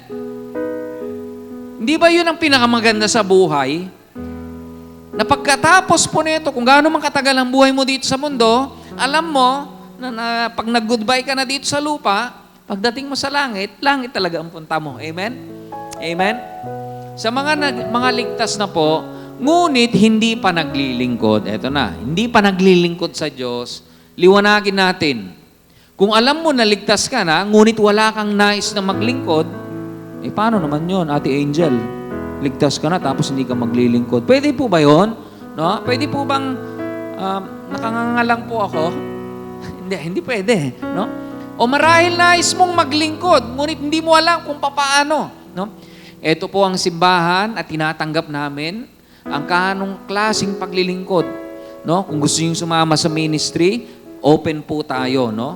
Hindi ba yun ang pinakamaganda sa buhay? Na pagkatapos po nito, kung gaano man katagal ang buhay mo dito sa mundo, alam mo, na pag nag-goodbye ka na dito sa lupa, pagdating mo sa langit, langit talaga ang punta mo. Amen? Amen? Sa mga ligtas na po, ngunit hindi pa naglilingkod. Eto na, hindi pa naglilingkod sa Diyos, liwanagin natin. Kung alam mo na ligtas ka na, ngunit wala kang nais na maglingkod, paano naman yun, Ate Angel? Ligtas ka na tapos hindi ka maglilingkod. Pwede po ba yun? No? Pwede po bang nakangangalang po ako? Hindi pwede. No? O marahil nais mong maglingkod, ngunit hindi mo alam kung papaano. No? Ito po ang simbahan at tinatanggap namin ang kanong klaseng paglilingkod. No? Kung gusto nyo sumama sa ministry, open po tayo. No?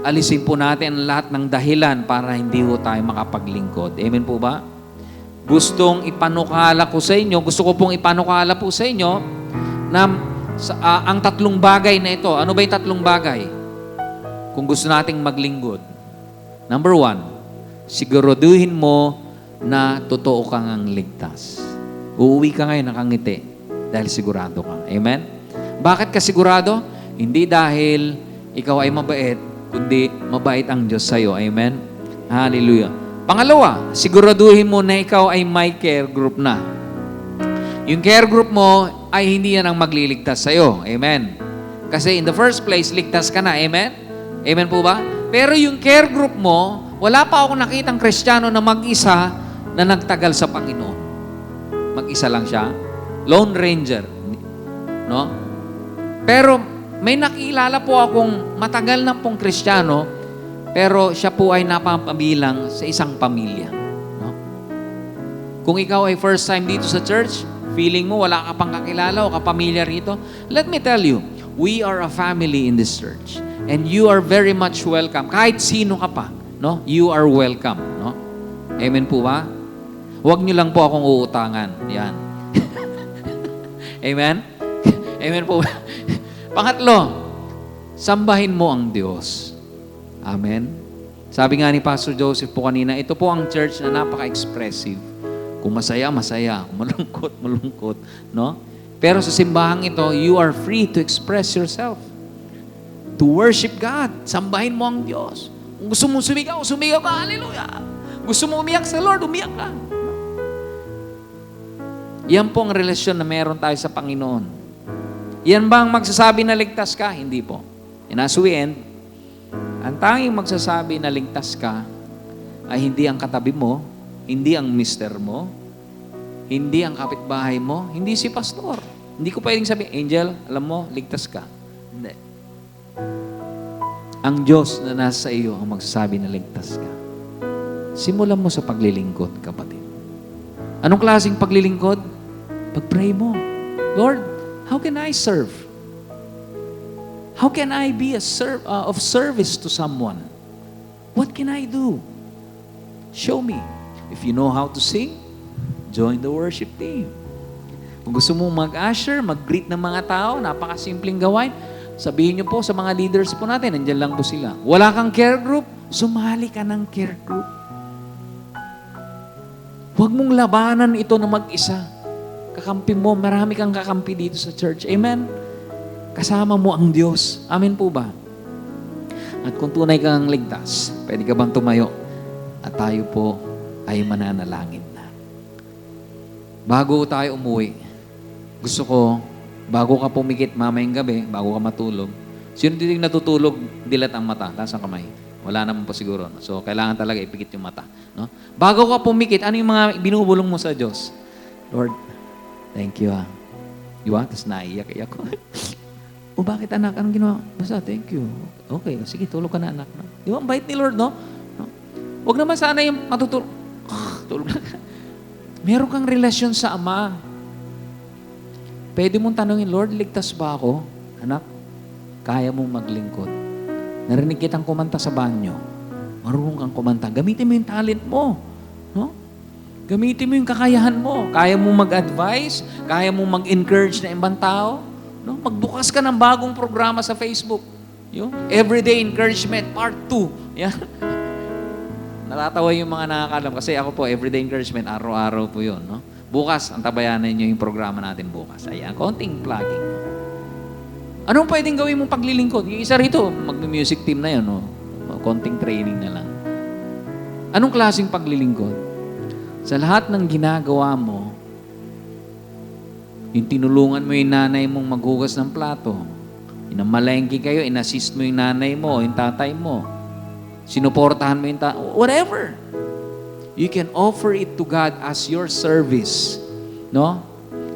Alisin po natin lahat ng dahilan para hindi po tayo makapaglingkod. Amen po ba? Gusto ko pong ipanukala po sa inyo na ang tatlong bagay na ito. Ano ba yung tatlong bagay? Kung gusto nating maglingkod. Number 1, siguraduhin mo na totoo kang ang ligtas. Uuwi ka ngayon nakangiti dahil sigurado ka. Amen? Bakit ka sigurado? Hindi dahil ikaw ay mabait, kundi mabait ang Diyos sa'yo. Amen? Hallelujah. Pangalawa, siguraduhin mo na ikaw ay may care group na. Yung care group mo ay hindi yan ang magliligtas sa'yo. Amen? Kasi in the first place, ligtas ka na. Amen? Amen po ba? Pero yung care group mo, wala pa akong nakitang Kristiyano na mag-isa na nagtagal sa Panginoon. Mag-isa lang siya. Lone Ranger. No? Pero may nakilala po akong matagal na pong Kristiyano, pero siya po ay napapabilang sa isang pamilya. No? Kung ikaw ay first time dito sa church, feeling mo wala ka pang kakilala o kapamilya rito, let me tell you, we are a family in this church. And you are very much welcome. Kahit sino ka pa, no? You are welcome. No? Amen po ba? Huwag niyo lang po akong uutangan. Yan. Amen? Amen po ba? Pangatlo, sambahin mo ang Diyos. Amen? Sabi nga ni Pastor Joseph po kanina, ito po ang church na napaka-expressive. Kung masaya, masaya. Kung malungkot, malungkot. No? Pero sa simbahang ito, you are free to express yourself. To worship God. Sambahin mo ang Diyos. Kung gusto mo sumigaw, sumigaw ka. Hallelujah. Gusto mo umiyak sa Lord, umiyak ka. Yan po ang relasyon na meron tayo sa Panginoon. Yan ba ang magsasabi na ligtas ka? Hindi po. And as we end, ang tanging magsasabi na ligtas ka ay hindi ang katabi mo, hindi ang mister mo, hindi ang kapitbahay mo, hindi si pastor. Hindi ko pwedeng sabihin, Angel, alam mo, ligtas ka. Hindi. Ang Diyos na nasa iyo ang magsasabi na ligtas ka. Simulan mo sa paglilingkod, kapatid. Anong klaseng paglilingkod? Pag-pray mo. Lord, how can I serve? How can I be of service to someone? What can I do? Show me. If you know how to sing, join the worship team. Kung gusto mo mag-usher, mag-greet ng mga tao, napakasimpleng gawain, sabihin niyo po sa mga leaders po natin, nandiyan lang po sila. Wala kang care group, sumali ka ng care group. Huwag mong labanan ito na mag-isa. Kakampi mo, marami kang kakampi dito sa church. Amen? Kasama mo ang Diyos. Amen po ba? At kung tunay kang ligtas, pwede ka bang tumayo? At tayo po ay mananalangin na. Bago tayo umuwi, gusto ko, bago ka pumikit mamayang gabi, bago ka matulog, sino dito yung natutulog, dilat ang mata? Taas ang kamay. Wala naman po siguro. No? So, kailangan talaga ipikit yung mata. No? Bago ka pumikit, ano yung mga binubulong mo sa Diyos? Lord, thank you ah. Di ba? Tapos naiyak-iyak ko. O bakit anak? Anong ginawa? Basta, thank you. Okay, sige, tulog ka na anak. No? Di ba? Ang bait ni Lord, no? No? Huwag naman sana yung matutulog. Tulog na. Meron kang relasyon sa Ama. Pwede mong tanungin, Lord, ligtas ba ako? Anak, kaya mong maglingkod. Narinig kitang kumanta sa banyo. Marunong kang kumanta. Gamitin mo yung talent mo. No? Gamitin mo yung kakayahan mo. Kaya mong mag-advise, kaya mong mag-encourage na ibang tao. No? Magbukas ka ng bagong programa sa Facebook. Yung Everyday Encouragement, Part 2. Yan. Natatawa yung mga nakakalam. Kasi ako po, Everyday Encouragement, araw-araw po yun. No? Bukas, antabayanan nyo yung programa natin bukas. Ayan, konting plugging. Anong pwedeng gawin mong paglilingkod? Yung isa rito, mag-music team na yun. No? Konting training na lang. Anong klaseng paglilingkod? Sa lahat ng ginagawa mo, yung tinulungan mo yung nanay mong maghugas ng plato, inamalengke kayo, inassist mo yung nanay mo, yung tatay mo, sinuportahan mo yung whatever. You can offer it to God as your service. No?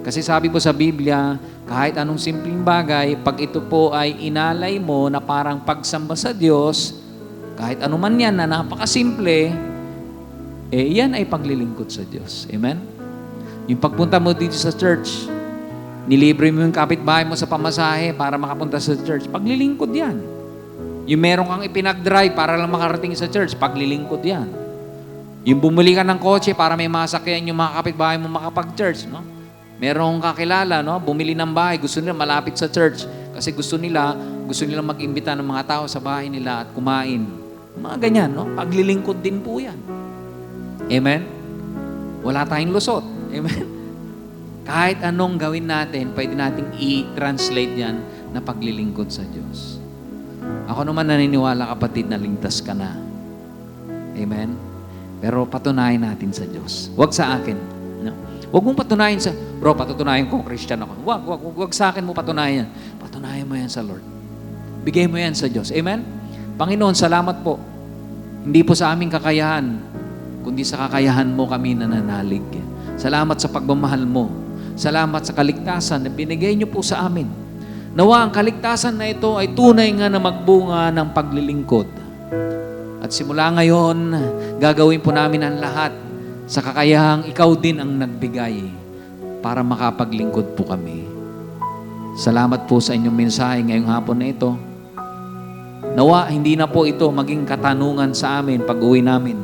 Kasi sabi po sa Biblia, kahit anong simpleng bagay, pag ito po ay inalay mo na parang pagsamba sa Diyos, kahit anuman yan na napakasimple, yan ay paglilingkod sa Diyos. Amen? Yung pagpunta mo dito sa church, nilibre mo yung kapitbahay mo sa pamasahe para makapunta sa church, paglilingkod yan. Yung meron kang ipinag-drive para lang makarating sa church, paglilingkod yan. Yung bumili ka ng kotse para may masakyan yung mga kapitbahay mo makapag-church, no? Merong kakilala, no? Bumili ng bahay, gusto nila malapit sa church kasi gusto nila mag-imbita ng mga tao sa bahay nila at kumain. Mga ganyan, no? Paglilingkod din po yan. Amen? Wala tayong lusot. Amen? Kahit anong gawin natin, pwede nating i-translate yan na paglilingkod sa Diyos. Ako naman naniniwala, kapatid, na ligtas ka na. Amen? Pero patunayan natin sa Diyos. Huwag sa akin. No? Huwag mong patunayan sa, bro, patutunayan ko, Christian ako. Huwag sa akin mo patunayan yan. Patunayan mo yan sa Lord. Bigay mo yan sa Diyos. Amen? Panginoon, salamat po. Hindi po sa aming kakayahan, kundi sa kakayahan mo kami nananalig. Salamat sa pagmamahal mo. Salamat sa kaligtasan na binigay niyo po sa amin. Nawa ang kaligtasan na ito ay tunay nga na magbunga ng paglilingkod. At simula ngayon, gagawin po namin ang lahat sa kakayahang ikaw din ang nagbigay para makapaglingkod po kami. Salamat po sa inyong mensahe ngayong hapon na ito. Nawa, hindi na po ito maging katanungan sa amin pag-uwi namin,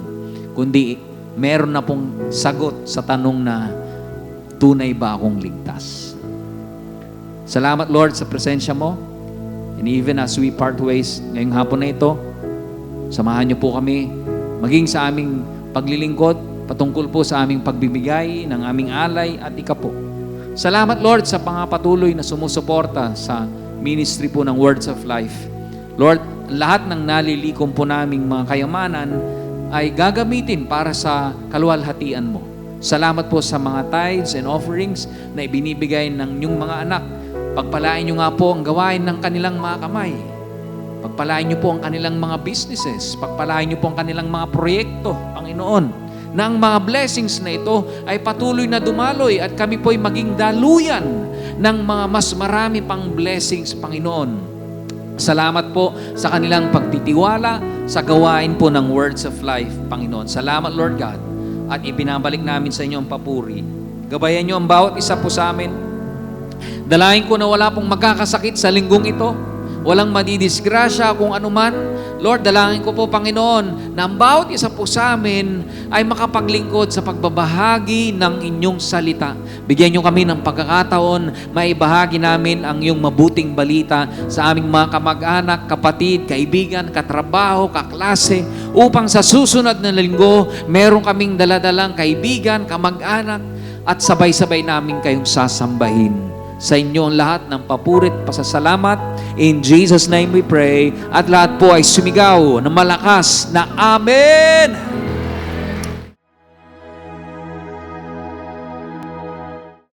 kundi meron na pong sagot sa tanong na, tunay ba akong ligtas? Salamat, Lord, sa presensya mo. And even as we part ways ngayong hapon na ito, samahan niyo po kami maging sa aming paglilingkod, patungkol po sa aming pagbibigay ng aming alay at ikapo. Salamat, Lord, sa pangapatuloy na sumusuporta sa ministry po ng Words of Life. Lord, lahat ng nalilikom po naming mga kayamanan ay gagamitin para sa kaluwalhatian mo. Salamat po sa mga tithes and offerings na ibinibigay ng inyong mga anak. Pagpalain niyo nga po ang gawain ng kanilang mga kamay. Pagpalain niyo po ang kanilang mga businesses. Pagpalain niyo po ang kanilang mga proyekto, Panginoon. Na ang mga blessings na ito ay patuloy na dumaloy at kami po ay maging daluyan ng mga mas marami pang blessings, Panginoon. Salamat po sa kanilang pagtitiwala sa gawain po ng Words of Life, Panginoon. Salamat, Lord God. At ibinabalik namin sa inyo ang papuri. Gabayan niyo ang bawat isa po sa amin. Dalahin ko na wala pong magkakasakit sa linggong ito. Walang madidisgrasya kung anuman. Lord, dalangin ko po, Panginoon, na ang bawat isa po sa amin ay makapaglingkod sa pagbabahagi ng inyong salita. Bigyan niyo kami ng pagkakataon, maibahagi namin ang iyong mabuting balita sa aming mga kamag-anak, kapatid, kaibigan, katrabaho, kaklase, upang sa susunod na linggo, meron kaming daladalang kaibigan, kamag-anak, at sabay-sabay namin kayong sasambahin. sa inyo ang lahat ng papurit, pasasalamat. In Jesus' name we pray. At lahat po ay sumigaw na malakas na Amen!